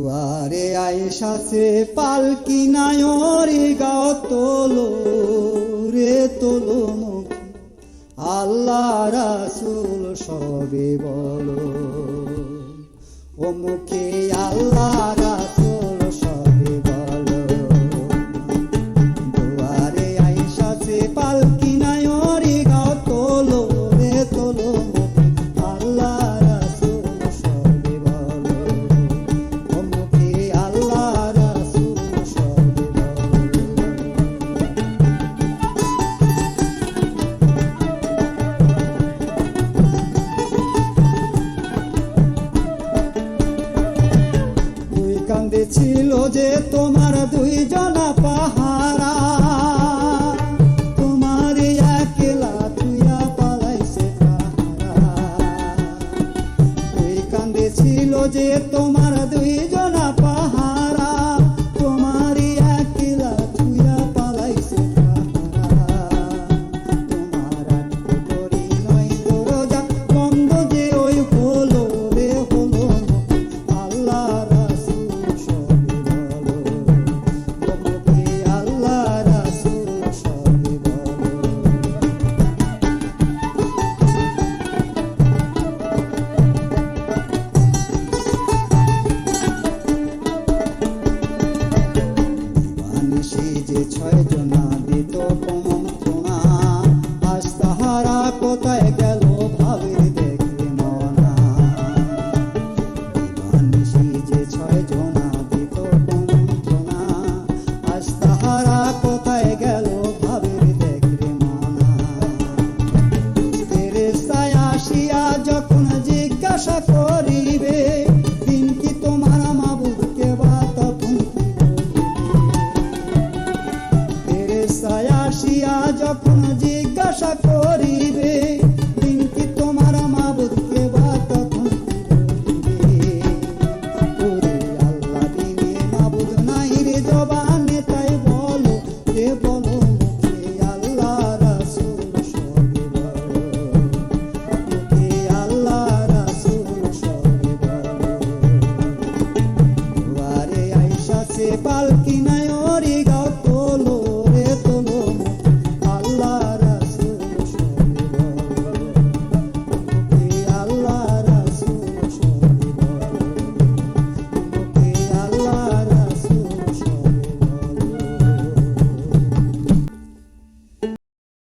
দুয়ারে আইসাছে পালকি নায়রে গাও তোলো রে তোলো মুখে আল্লাহ রাসূল সবে বলো ও মুখে আল্লাহ রাসূল সবে বলো দুয়ারে আইসাছে পালকি নায়রে গাও তোলো রে তোলো মুখে আল্লাহ রাসূল সবে বলো ও মুখে আল্লাহ রাসূল সবে ছিল যে তোমার দুইজনা পাহারা তোমার একলা তুইয়া পালাইছে তাহারা ওই কান্দে ছিল যে তোমার দুইজন